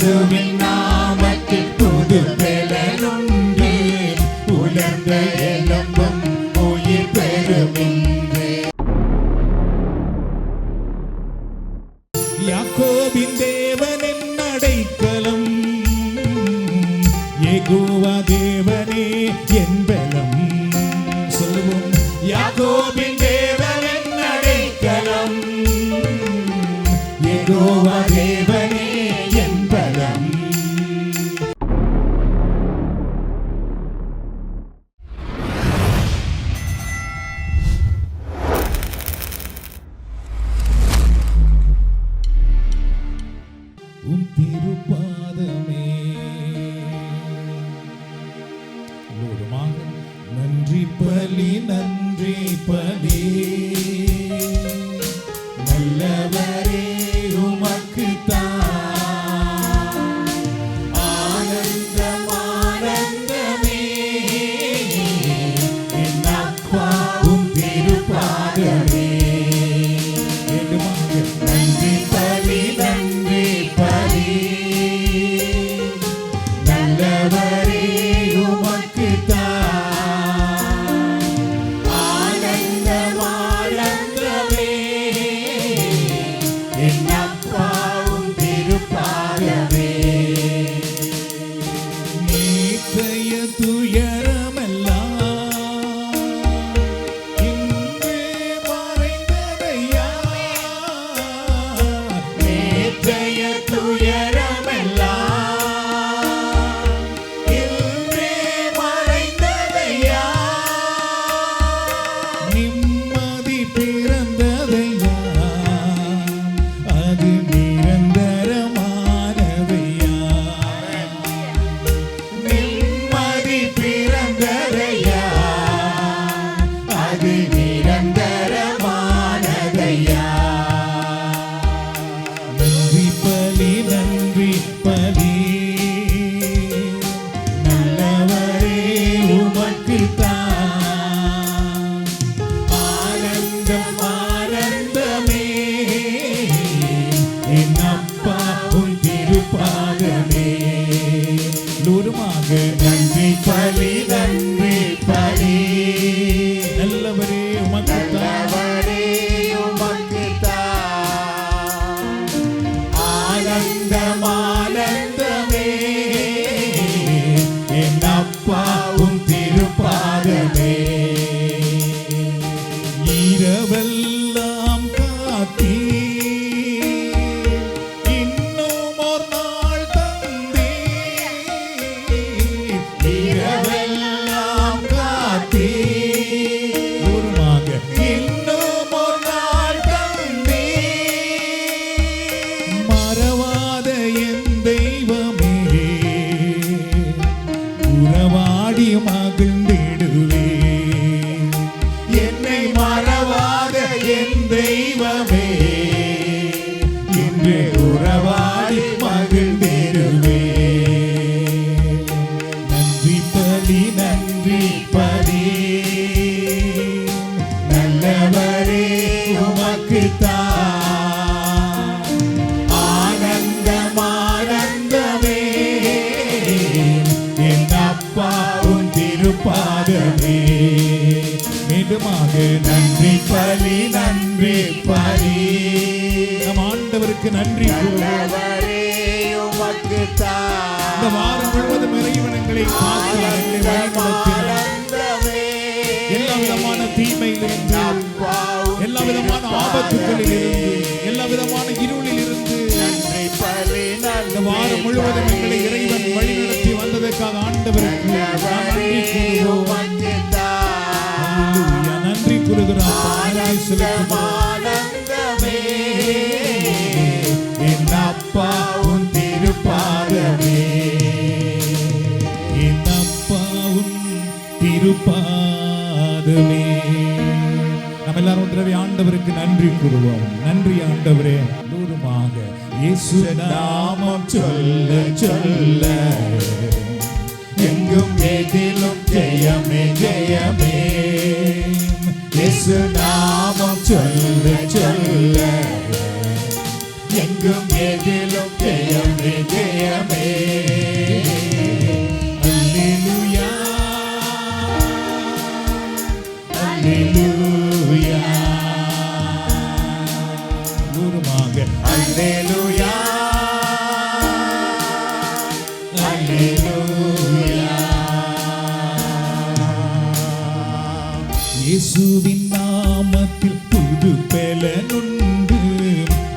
இயேசுவின் நாமத்தில் புது பலனுண்டு, உலர்ந்த எலும்பும் உயிர் பெறுகின்றே. யாக்கோபின் தேவனின் அடைக்கலம், யெகோவா தேவனே என் பலம். சொல்லுவோம். யாக்கோபின் தேவனின் அடைக்கலம், யெகோவா தேவனே என் பலம். உம் திருப்பாதமே முழுமாக நன்றி பலி, நன்றி பலி. நல்லவரே உமக்கு தான் ஆனந்தம், ஆனந்தமே. என் அப்பா உம் திருப்பாதமே. நன்றி பலி, நன்றி பலி. நல்லவரே உமக்கு தான் ஆனந்தம், ஆனந்தமே. என் அப்பாவும் திருப்பாதமே. நேற்றைய துயரமெல்லாம் இன்று மறைந்ததையா. நேற்றைய துயரமெல்லாம் இன்று மறைந்ததையா. நிம்மதி பிறந்ததையா, அது நிரந்தரமானதையா. நிம்மதி பிறந்ததையா, அது நிரந்தரமானதையா. நன்றி பலி, நன்றி பலி. நல்லவரே உமக்கு தான் ஆனந்தம், ஆனந்தமே. என் அப்பா உன் திருப்பாதமே. நூறுமாக நன்றி பலி, நன்றி பலி. நல்லவரே உமக்கு நல்லவரே உமக்கு தான் ஆனந்தம், ஆனந்தமே. என் அப்பா உன் திருப்பாதமே. இரவெல்லாம் காத்தீ, இன்னும் ஒரு நாள் தந்தீ. இரவெல்லாம் காத்தீ, உருமாக இன்னும் ஒரு நாள் தந்தீ. மறவாத என் தெய்வமே, உறவாடி மகிழ்ந்திடுவே. என்னை மறவாத என் தெய்வமே, இன்று உறவாடி மகிழ்ந்திடுவே. நன்றி பலி, நன்றி பலி. நல்லவரே உமக்கு தான் ஆனந்தம், ஆனந்தமே. என் அப்பா உன் திருப்பாதமே. மீண்டுமாக நன்றி பலி, நன்றி பலி. நம் ஆண்டவருக்கு நன்றி. நல்லவரே உமக்கு தான் இந்த வாரம் முழுவதும் இறைவனங்களை காத்து எங்களை வழிநடத்தினார். எல்லா விதமான தீமையிலிருந்து, எல்லா விதமான ஆபத்துகளிலிருந்து, எல்லா விதமான இருளிலிருந்து இந்த வாரம் முழுவதும் எங்களை இறைவன் வழிநடத்தி வந்ததற்காக ஆண்டவருக்கு நன்றி கூறுகிறோம். நன்றி கூறுகிறோம். என் அப்பா உன் திருப்பாதமே. என் அப்பா உன் திருப்பாதமே. நம்ம எல்லாரும் ஒன்றாக ஆண்டவருக்கு நன்றி கூறுவோம். நன்றி ஆண்டவரே. தூரமாக இயேசு நாமம் சொல்ல சொல்ல எங்கும் எதிலும் ஜெயமே, ஜெயமே. இயேசு நாமம் சொல்ல சொல்ல எங்கும் எதிலும் ஜெயமே ஜெயமே. அல்லேலூயா அல்லேலூயா. தூரமாக அல்லேலூயா அல்லேலூயா. இயேசுவின் நாமத்தில் புது பலனுண்டு,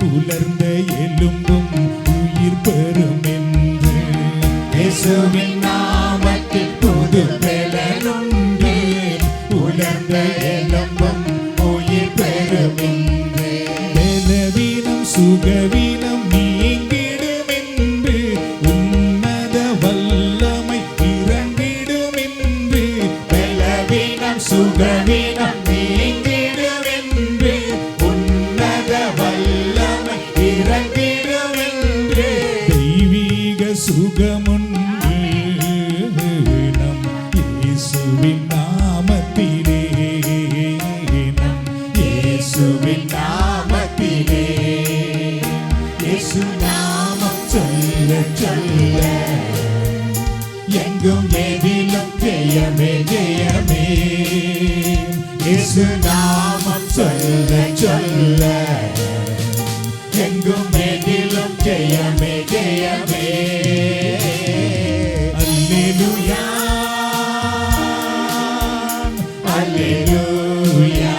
உலர்ந்த எலும்பும் உயிர் பெறும் என்று. இயேசுவின் நாமத்தில் புது பலனுண்டு, உலர்ந்த எலும்பும் உயிர் பெறும் என்று. பலவீனம் சுகவீனம் நீங்கிடும் என்று, உன்னத வல்லமை இறங்கிடும் என்று. பலவீனம் சுகவீனம் நீங்கிடும் என்று, உன்னத வல்லமை இறங்கிடும் என்று. தெய்வீக சுகமுண்டு நம் இயேசுவின் நாமத்திலே, நம் இயேசுவின் நாமத்திலே. இயேசு நாமம் சொல்ல சொல்ல எங்கும் எதிலும் ஜெயமே ஜெயமே. இயேசு நாமம் சொல்ல சொல்ல எங்கும் எதிலும் ஜெயமே ஜெயமே. அல்லேலூயா அல்லேலூயா.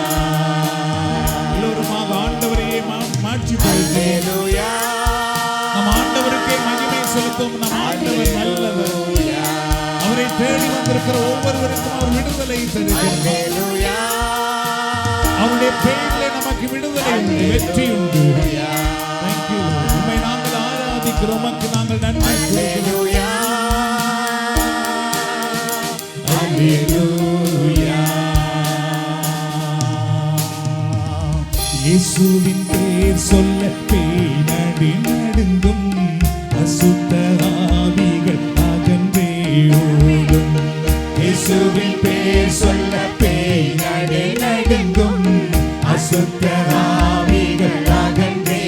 எல்லோருமாக ஆண்டவரையே மாற்றி அல்லேலூயா. நம் ஆண்டவருக்கே மகிமை செலுத்தும். நம் ஆண்டவர் நல்லவர். அவரை தேடி வந்திருக்கிற ஒவ்வொருவருக்கும் அவர் விடுதலை தருகிறார். அவருடைய பெயரிலே நமக்கு விடுதலை உண்டு, வெற்றி உண்டு. Thank you Lord. உம்மை நாங்கள் ஆராதிக்கிறோம், உமக்கு நாங்கள் நன்றி சொல்கிறோம். அல்லேலூயா. இயேசுவின் பேர் சொல்ல பேய் நடி நடுங்கும், அசுத்த ஆவிகள் அகன்றே ஓடும். இயேசுவின் பேர் சொல்ல பேய் நடி நடுங்கும், அசுத்த ஆவிகள் அகன்றே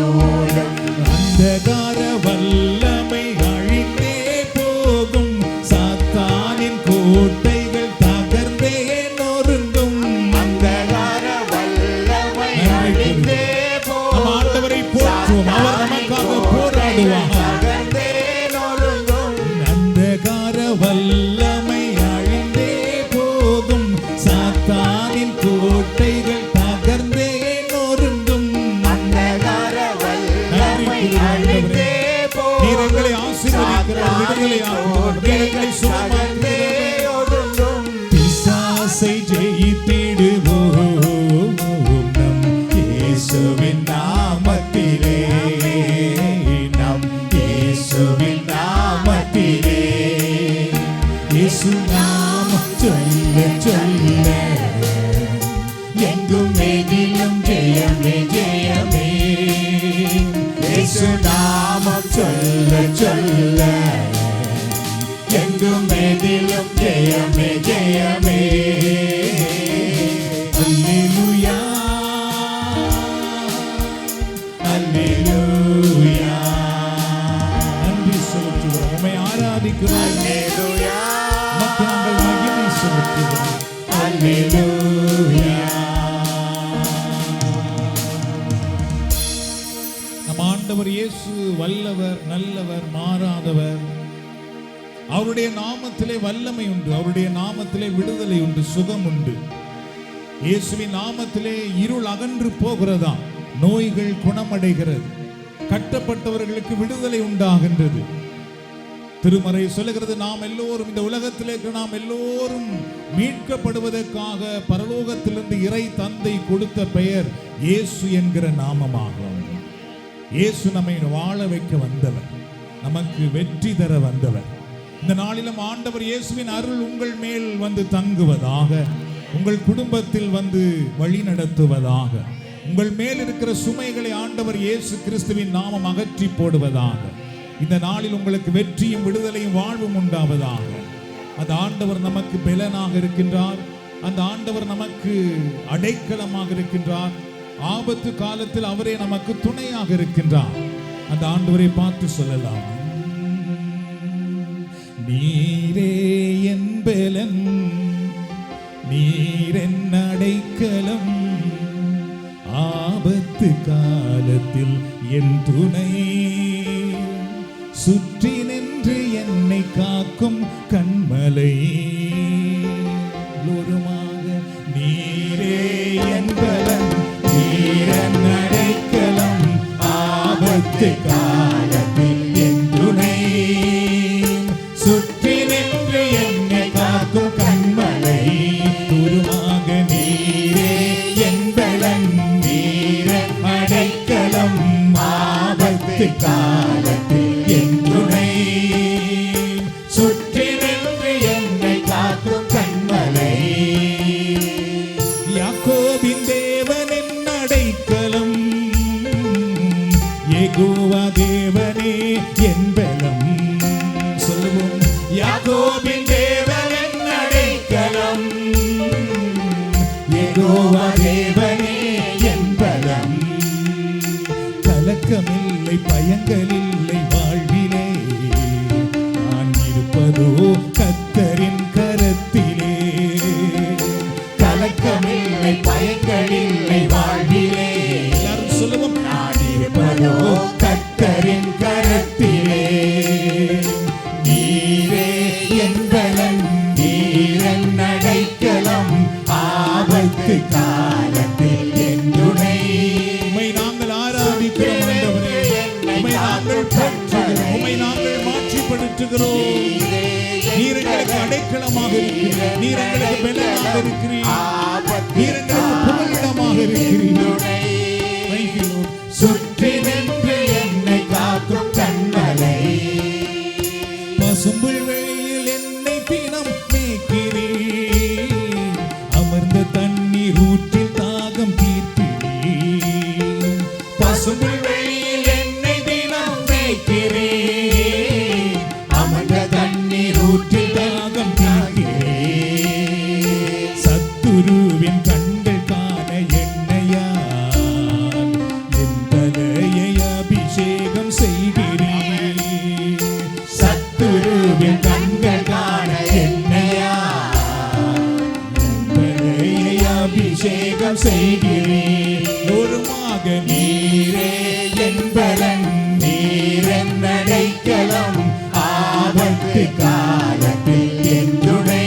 ஓடும். அந்தகார வல்லமை அழிந்தே போகும், சாத்தானின் கோட்டைகள் தகர்ந்தே நொறுங்கும். அந்தகார வல்லமை அழிந்தே போகும். நம் ஆண்டவரை போற்றுவோம், அவர் நமக்காக போராடுவார். தகர்ந்தே நொறுங்கும். அந்தகார வல்லமை அழிந்தே போகும், சாத்தானின் கோட்டைகள் தகர்ந்தே நொறுங்கும். அந்தகார வல்லமை அழிந்தே போகும். நீர் எங்களை ஆசீர்வதிக்கிறவர், விடுதலையாக்குகிறவர், எங்களை சுகமாக்குகிறவர். பிசாசை ஜெயித்திடுவோம் நம் இயேசுவின் நாமத்திலே, நம் இயேசுவின் நாமத்திலே. இயேசு நாமம் சொல்ல சொல்ல எங்கும் எதிலும் ஜெயமே ஜெயமே. இயேசு நாமம் சொல்ல சொல்ல எங்கும் எதிலும் ஜெயமே ஜெயமே. அல்லேலூயா அல்லேலூயா. நன்றி செலுத்துகிறோம், உம்மை ஆராதிக்கிறோம். அல்லேலூயா. உமக்கு நாங்கள் மகிமை செலுத்துகிறோம். அல்லேலூயா. நம் ஆண்டவர் இயேசு வல்லவர், நல்லவர், மாறாதவர். அவருடைய நாமத்திலே வல்லமை உண்டு, அவருடைய நாமத்திலே விடுதலை உண்டு, சுகம் உண்டு. இயேசுவின் நாமத்திலே இருள் அகன்று போகிறதா, நோய்கள் குணமடைகிறது, கட்டப்பட்டவர்களுக்கு விடுதலை உண்டாகின்றது. திருமறை சொல்லுகிறது, நாம் எல்லோரும் இந்த உலகத்திலே நாம் எல்லோரும் மீட்கப்படுவதற்காக பரலோகத்திலிருந்து இறை தந்தை கொடுத்த பெயர் இயேசு என்கிற நாமமாகும். இயேசு நம்மை வாழ வைக்க வந்தவர், நமக்கு வெற்றி தர வந்தவர். இந்த நாளிலும் ஆண்டவர் இயேசுவின் அருள் உங்கள் மேல் வந்து தங்குவதாக, உங்கள் குடும்பத்தில் வந்து வழி நடத்துவதாக. உங்கள் மேல் இருக்கிற சுமைகளை ஆண்டவர் இயேசு கிறிஸ்துவின் நாமம் அகற்றி போடுவதாக. இந்த நாளில் உங்களுக்கு வெற்றியும் விடுதலையும் வாழ்வும் உண்டாவதாக. அந்த ஆண்டவர் நமக்கு பலனாக இருக்கின்றார், அந்த ஆண்டவர் நமக்கு அடைக்கலமாக இருக்கின்றார். ஆபத்து காலத்தில் அவரே நமக்கு துணையாக இருக்கின்றார். அந்த ஆண்டவரை பார்த்து சொல்லலாம், நீரே என் பலன், நீர் என் அடைக்கலம், ஆபத்து காலத்தில் என் துணை, சுற்றி நின்று என்னை காக்கும் கண்மலை. நீரே என் பலன், நீர் என் அடைக்கலம், ஆபத்து காலத்தில் என் துணை, சுற்றி நின்று என்னை காக்கும் கண்மலை. உருமாக நீரே என் பலன், நீர் என் அடைக்கலம், ஆபத்து காலத்தில் என் துணை, சுற்றி நின்று என்னை காக்கும் கண்மலை. யாக்கோபின் தேவன் என் அடைக்கலம், யெகோவா தேவனே என் பலம். சொல்லுவோம், யாக்கோபின் தேவன் என் அடைக்கலம், யெகோவா தேவனே என் பலம். கலக்கமில்லை பயங்களில்லை வாழ்விலே, நான் இருப்பதோ கர்த்தரின் கரத்திலே. கலக்கமில்லை பயங்களில்லை வாழ்விலே, எல்லாரும் சொல்லுவோம், நான் இருப்பதோ கர்த்தரின் கரத்திலே. நீரே என் பலன், நீர் என் அடைக்கலம், ஆபத்து காலத்தில் என் துணை. உம்மை நாங்கள் ஆராதிக்கிறோம் ஆண்டவரே, உம்மை நாங்கள் போற்றுகிறோம், உம்மை நாங்கள் மாட்சிப்படுத்துகிறோம். நீர் எங்களுக்கு அடைக்கலமாக இருக்கிறீர், நீர் எங்களுக்கு பலனாக இருக்கிறீர், நீர் எங்களுக்கு புகலிடமாக இருக்கிறீர். சுற்றி நின்று என்னை காக்கும் கண்மலை. பசும்புல் வெளியில் என்னை தினம் மேய்க்கிறீர், அமர்ந்த தண்ணீர் ஊற்றில் தாகம் தீர்க்கிறீர். பசும்புல் வெளியில் என்னை தினம் மேய்க்கிறீர், அமர்ந்த தண்ணீர் ஊற்றில் தாகம் தீர்க்கிறீர். சத்துருவின் கண்கள் காண எண்ணெயால் என் தலையை அபிஷேகம் செய்கிறீர். சத்துருவின் கண்கள் காண எண்ணெயால் என் தலையை அபிஷேகம் செய்கிறீர். ஒருமாக நீரே என் பலன், நீர் என் அடைக்கலம், ஆபத்து காலத்தில் என் துணை,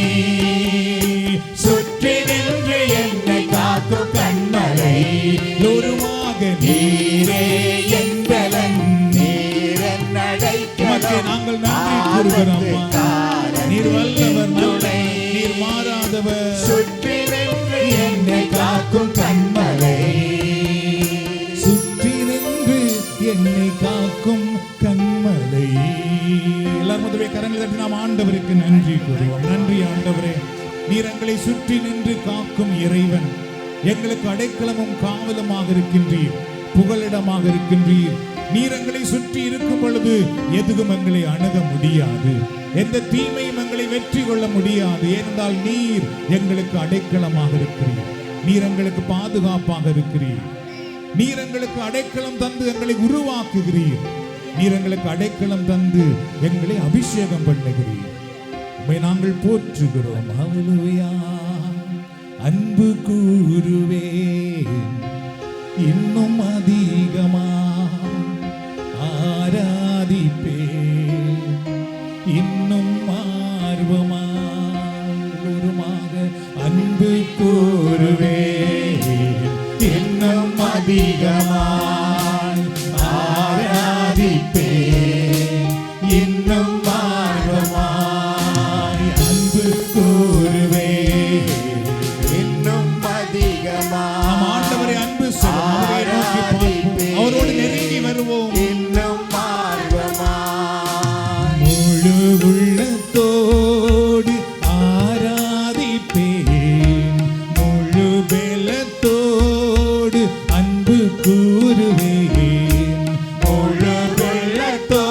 சுற்றி நின்று என்னை காக்கும் கண்மலை. ஒருமாக நீரே என் பலன், நீர் என் அடைக்கலம், நாங்கள் நன்றி கூறுகிறோம். நீர் வல்லவர், நல்லவர், நீர் மாறாதவர், சுற்றி நின்று என்னை காக்கும் கண்மலை. சுற்றி நின்று என்னை காக்கும் கண்மலை. எல்லாரும் முதவே கரங்களை தட்டி நாம் ஆண்டவருக்கு நன்றி கூறுவோம். நன்றி ஆண்டவரே, நீர் எங்களை சுற்றி நின்று காக்கும் இறைவன், எங்களுக்கு அடைக்கலமும் காவலுமாக இருக்கின்றீர், புகலிடமாக இருக்கின்றீர். நீர் எங்களை சுற்றி இருக்கும் பொழுது எதுவும் எங்களை அணுக முடியாது, எந்த தீமையும் எங்களை வெற்றி கொள்ள முடியாது. ஏனென்றால் நீர் எங்களுக்கு அடைக்கலமாக இருக்கிறீர், நீர் எங்களுக்கு பாதுகாப்பாக இருக்கிறீர், நீர் எங்களுக்கு அடைக்கலம் தந்து எங்களை உருவாக்குகிறீர், நீர் எங்களுக்கு அடைக்கலம் தந்து எங்களை அபிஷேகம் பண்ணுகிறீர். உம்மை நாங்கள் போற்றுகிறோம். ஹல்லேலூயா. அன்பு கூறுவேன் இன்னும் அதிகமா, ஆராதிப்பேன் இன்னும் ஆர்வமாக. அன்பு கூறுவேன் இன்னும் அதிகமாய், ஆராதிப்பேன் இன்னும் ஆர்வமாய். அன்பு கூறுவேன் இன்னும் அதிகமாய். நம் ஆண்டவரை அன்பு சொல்லுவோம், அவரோடு நெருங்கி வருவோம். இன்னும் ஆர்வமாய் முழு உள்ளத்தோடு ஆராதிப்பேன், முழு பெலத்தோடு அன்பு கூறுவேன், முழு பெலத்தோடு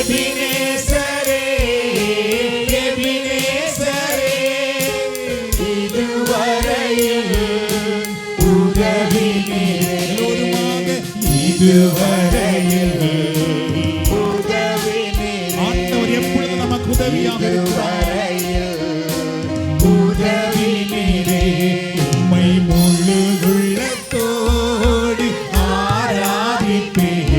எபினேசரே, எபினேசரே, இதுவரையில் உதவினீரே, இதுவரையில் உதவினீரே. ஆண்டவர் எப்பொழுது நமக்கு உதவியாக இருக்கிறார். உதவினீரே, உம்மை முழு உள்ளத்தோடு ஆராதிப்பேன்,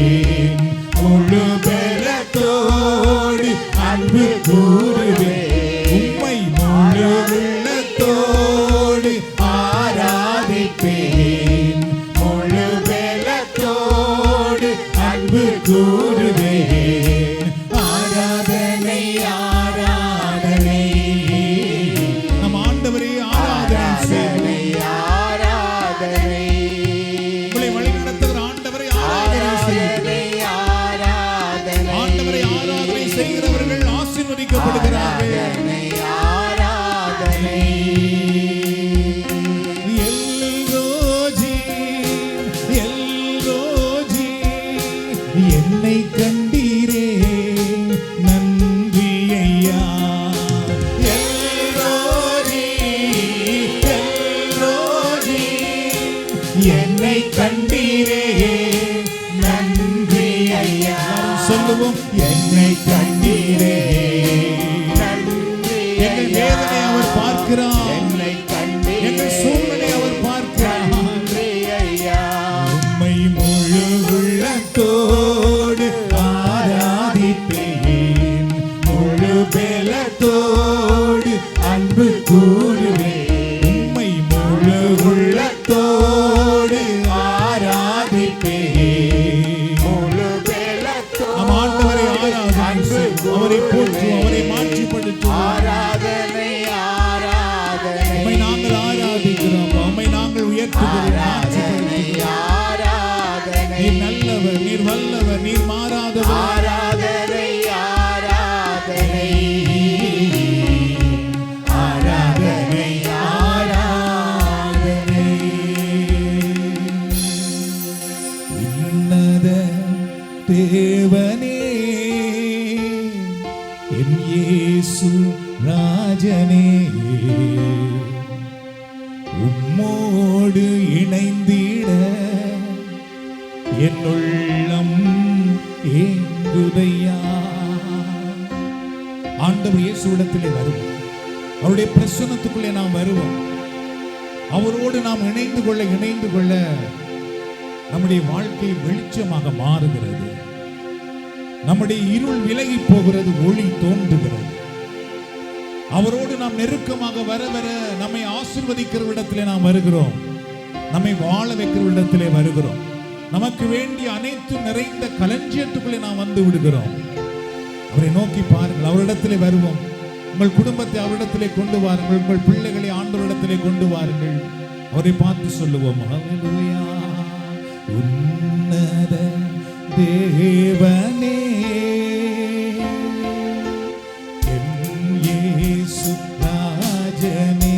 முழு பலத்தோடு அன்பு கூறுவேன். உம்மை முழு உள்ளத்தோடு ஆராதிப்பேன், முழு பலத்தோடு அன்பு கூறுவேன். ஆராதனை ஆராதனை, நம் ஆண்டவரே ஆராதனை, ஆராதனை. உங்களை வழிநடத்துகிற ஆண்டவரை ஆராதனை, ஆண்டவரை ஆராதனை செய்கிறவர்கள் ஆசீர்வதிக்கப்படுகிறார்கள். ஆராதனை. எல்ரோஜி, எல்ரோஜி, என்னை கண்டீரே நன்றி ஐயா. எல்ரோஜி, எல்ரோஜி, என்னை கண்டீரே நன்றி ஐயா. சொல்லுவோம், என்னை கண்டீரே நன்றி. எங்கள் வேதனை அவர் பார்க்கிறார், என்னை கண்டீரே, எங்கள் சூழ்நிலை அவர் பார்க்கிறார். நன்றி ஐயா. உம்மை முழு உள்ளத்தோடு ஆராதிப்பேன், முழு பலத்தோடு அன்பு கூறுவேன். உம்மை முழு உள்ளத்தோடு ஆராதிப்பேன், முழு பலத்தோடு. நம் ஆண்டவரை ஆராதித்து அவரை போற்று, அவரை மாற்றிப்படுத்து. ஆராதனை, ஆராதனை. உம்மை நாங்கள் ஆராதிக்கிறோம், உம்மை நாங்கள் உயர்த்துகிறோம், மாற்றிப்படுத்துகிறோம். ஆராதனை. நீர் நல்லவர், நீர் வல்லவர், நீர் மாறாதவர். ஆராதனை, ஆராதனை, ஆராதனை, ஆராதனை. உன்னத தேவனே, என் இயேசு ராஜனே, உம்மோடு இணைந்திட என் உள்ளம் ஏங்குதையா. ஆண்டவர் இயேசுவிடத்திலே வருவோம், அவருடைய பிரசன்னத்துக்குள்ளே நாம் வருவோம். அவரோடு நாம் இணைந்து கொள்ள நம்முடைய வாழ்க்கை வெளிச்சமாக மாறுகிறது. நம்முடைய இருள் விலகி போகிறது, ஒளி தோன்றுகிறது. அவரோடு நாம் நெருக்கமாக வர வர நம்மை ஆசீர்வதிக்கிற இடத்திலே நாம் வருகிறோம், நம்மை வாழ வைக்கிற இடத்திலே வருகிறோம். நமக்கு வேண்டிய அனைத்து நிறைந்த களஞ்சியத்துக்குள்ளே நாம் வந்து விடுகிறோம். அவரை நோக்கி பாருங்கள், அவரிடத்திலே வருவோம். உங்கள் குடும்பத்தை அவரிடத்திலே கொண்டு வாருங்கள், உங்கள் பிள்ளைகளை ஆண்டவரிடத்திலே கொண்டு வாருங்கள். அவரை பார்த்து சொல்லுவோம், ஹல்லேலூயா. உன்னத தேவனே, என் இயேசு ராஜனே,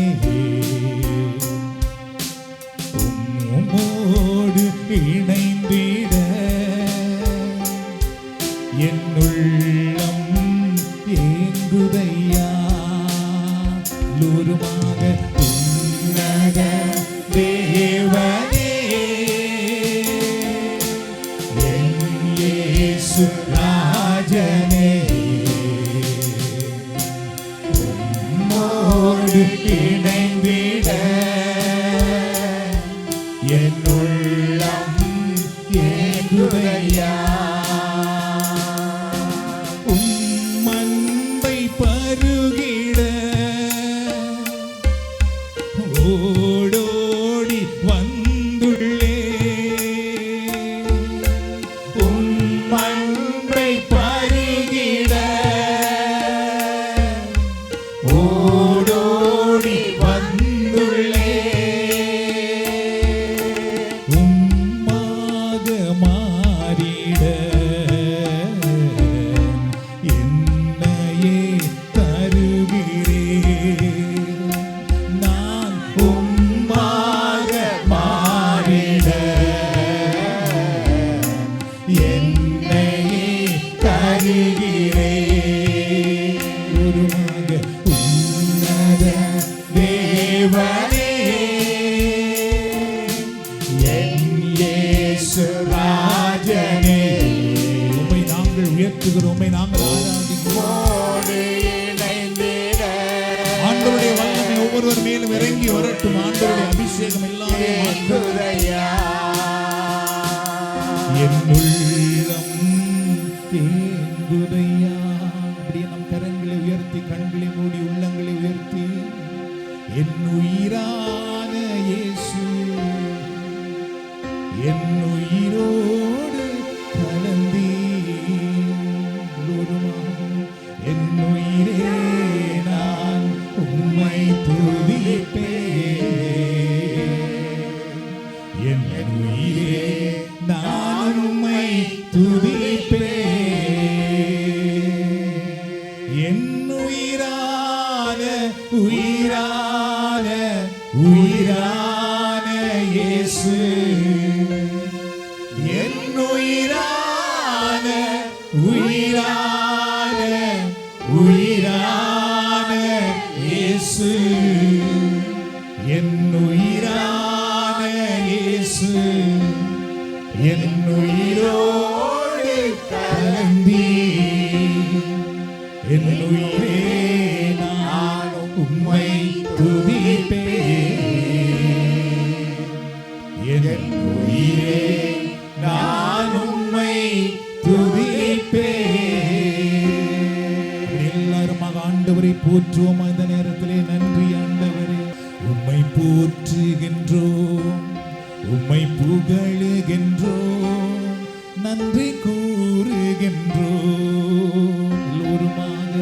உம்மோடு இணைந்திட என் உள்ளம் ஏங்குதையா. லூருமாக உன்னத தேவனே, என் இயேசு ராஜனே, உம்மோடு இணைந்திட என் உள்ளம் ஏங்குதையா. உம்மன்பை பருகிட ஓடோடி வந்துள்ளே, உம்மன்பை பருகிட ஓடோடி வந்துள்ளே. வருகிறேன். உருமாக உன்னத தேவனே, என் இயேசு ராஜனே, உம்மை நாங்கள் உயர்த்துகிறோம், உம்மை நாங்கள் ஆராதிக்கிறோம். ஆண்டவருடைய வல்லமை ஒவ்வொருவர் மேலும் இறங்கி வரட்டும். ஆண்டவருடைய அபிஷேகம் எல்லாரையும் என் உள்ளம் தேங்குதையா. அப்படியே நம் கரங்களை உயர்த்தி, கண்களை மூடி, உள்ளங்களை உயர்த்தி, என் உயிரான இயேசு என் உயிரோடு கலந்தீ. என் உயிரே நான் உம்மை துதிப்பேன். என் உயிரே நான் உம்மை துதிப்பேன். என் உயிரான உயிரான உயிரான இயேசு, என் உயிரான உயிரான உயிரான இயேசு, என் உயிரான இயேசு, என் உயிரோடு கலந்தீ. என் உயிரே நான் உம்மை துதிப்பேன். என் உயிரே நான் உம்மை துதிப்பேன். எல்லாருமாக ஆண்டவரை போற்றுவோம். அந்த நேரத்திலே நன்றி ஆண்டவரே, உம்மை போற்றுகின்றோம், உம்மை புகழுகின்றோம், நன்றி கூறுகின்றோம். எல்லோருமாக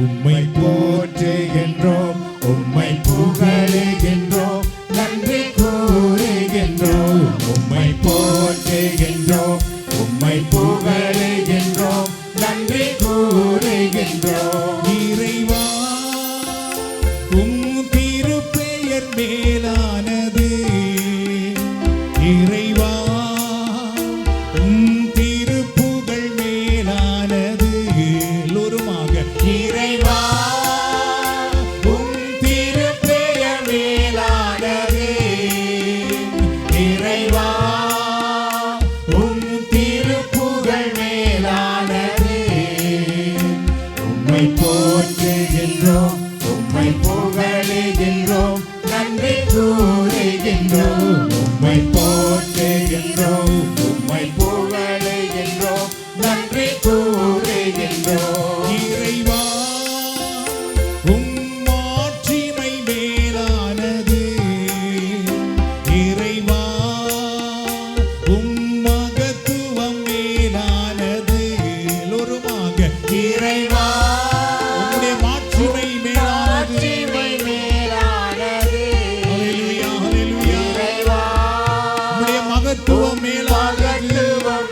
உம்மை போற்றுகின்றோம், உம்மை புகழுகின்றோம், நன்றி கூறுகின்றோம். உம்மை போற்றுகின்றோம், உம்மை புகழுகின்றோம், நன்றி கூறுகின்றோம். இறைவா, உம் திருப்பெயர் மேலானது. இறைவா, உம் திருப்புகழ் மேலானது. எல்லோருமாக இறைவா, உம் திருப்பெயர் மேலானது. இறைவா, உம் திருப்புகழ் மேலானது. உம்மை போற்றுகின்றோம், உம்மை புகழுகின்றோம், நன்றி கூறுகின்றோம். உம்மை போற்றுகின்றோம், உம்மை புகழுகின்றோம், நன்றி கூறுகின்றோம். இறைவா, உம் மாட்சிமை மேலானது. இறைவா, உம் மகத்துவம் மேலானது. எல்லோருமாக இறைவா, உம்முடைய மாட்சிமை மேலானது. ஹல்லேலூயா, ஹல்லேலூயா. இறைவா, உம்முடைய மகத்துவம்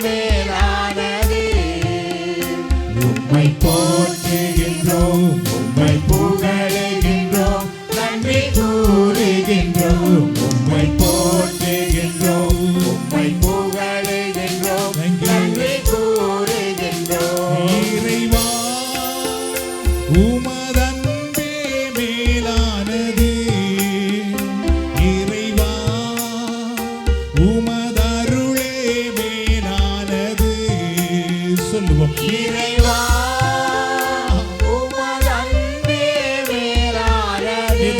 மேலானது. உம்மை போற்றுகின்றோம், உம்மை புகழுகின்றோம், நன்றி கூறுகின்றோம். உம்மை போற்றுகின்றோம், உம்மை புகழுகின்றோம், நன்றி கூறுகின்றோம். இறைவா, உமதன்பே மேலானது. இறைவா, உமதருளே மேலானது. சொல்லுவோம். இறைவா, உமதன்பே மேலானது.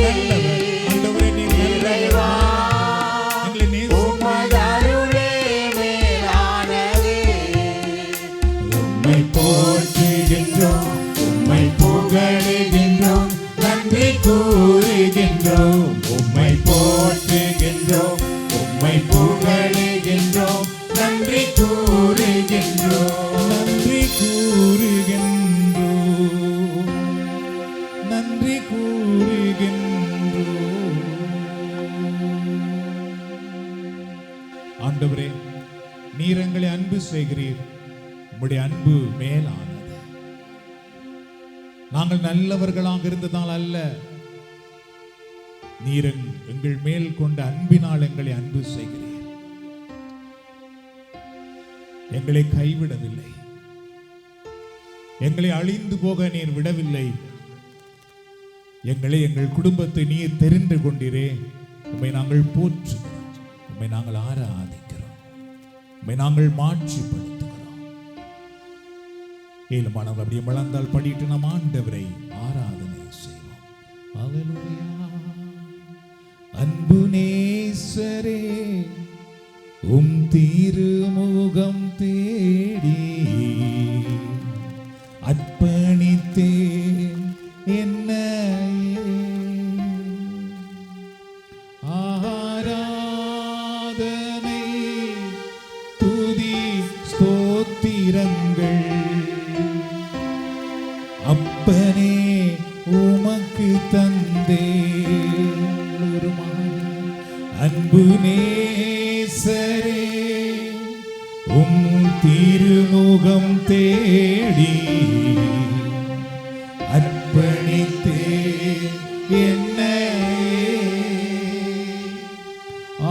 ஆண்டவரே, நீர் இறைவா, எங்களை உமதருளே மேலானது. உம்மை போற்றுகின்றோம், உம்மை புகழுகின்றோம், நன்றி கூறுகின்றோம். உம்மை போற்றுகின்றோம், உம்மை புகழுகின்றோம், நன்றி கூறுகின்றோம். நன்றி கூறுகின்றோம், நன்றி கூறுகின்றோம். ஆண்டவரே, நீர் எங்களை அன்பு செய்கிறீர். உம்முடைய அன்பு மேலானது. நாங்கள் நல்லவர்களாக இருந்ததால் அல்ல, நீர் எங்கள் மேல் கொண்ட அன்பினால் எங்களை அன்பு செய்கிறீர். எங்களை கைவிடவில்லை. எங்களை அழிந்து போக நீர் விடவில்லை. எங்களை, எங்கள் குடும்பத்தை நீர் தெரிந்து கொண்டீரே. உம்மை நாங்கள் போற்றுகிறோம், உம்மை நாங்கள் ஆராதிக்கிறோம், உம்மை நாங்கள் மாட்சிப்படுத்துகிறோம். ஏழுமானவர் அப்படியே வளர்ந்தால் படிட்டு நாம் ஆண்டவரை ஆராதனை செய்வோம். அல்லேலூயா. அன்பு நேசரே, உம் திருமுகம் தேடி அர்ப்பணித்தேன் என்னையே. ஆராதனை துதி ஸ்தோத்திரங்கள் அப்பனே உமக்கு தந்தே. அன்பு நேசரே, உம் திருமுகம் தேடி அர்ப்பணித்தே என்னையே.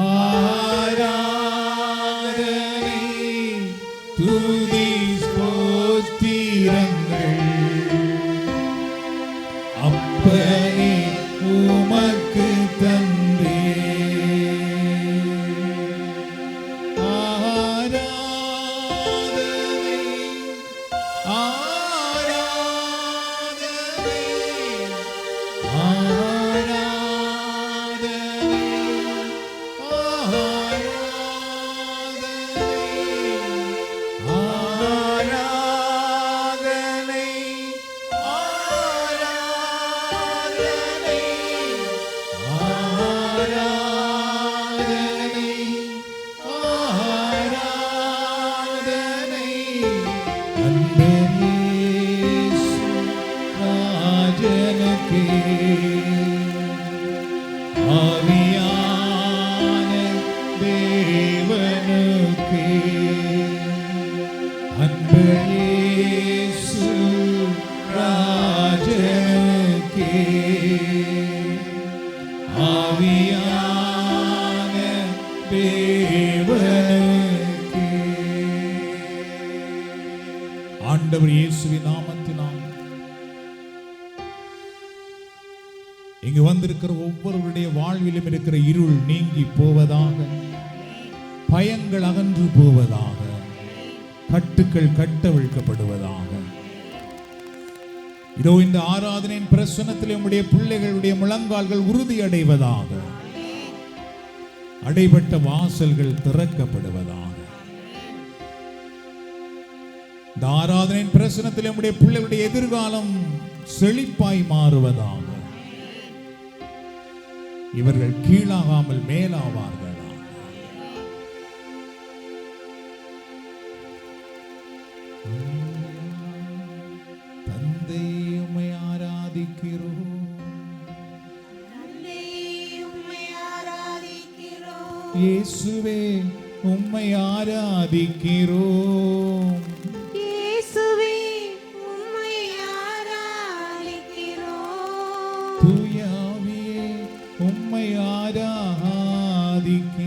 ஆராதனை துதி ஸ்தோத்திரங்கள் அப்பனே உமக்கு தந்தே. ஆவியான தேவனுக்கே அன்பு இயேசு ராஜனுக்கே. ஆவியான தேவனுக்கே. ஆண்டவர் இயேசுவின் நாமத்தினால் இங்கு வந்திருக்கிற ஒவ்வொருவருடைய வாழ்விலும் இருக்கிற இருள் நீங்கி போவதாக, பயங்கள் அகன்று போவதாக, கட்டுக்கள் கட்டவிழ்க்கப்படுவதாக. இதோ இந்த ஆராதனையின் பிரசன்னத்தில் உம்முடைய பிள்ளைகளுடைய முழங்கால்கள் உறுதி அடைவதாக, அடைபட்ட வாசல்கள் திறக்கப்படுவதாக. இந்த ஆராதனையின் பிரசன்னத்தில் உம்முடைய பிள்ளைகளுடைய எதிர்காலம் செழிப்பாய் மாறுவதாக. இவர்கள் கீழாகாமல் மேலாவார்கள். தந்தை உம்மை ஆராதிக்கிறோம், இயேசுவே உம்மை ஆராதிக்கிறோம், இயேசுவே உம்மை ஆராதிக்கிறோம், தூய ஆவியே உம்மை ஆராதிக்கிறோம்.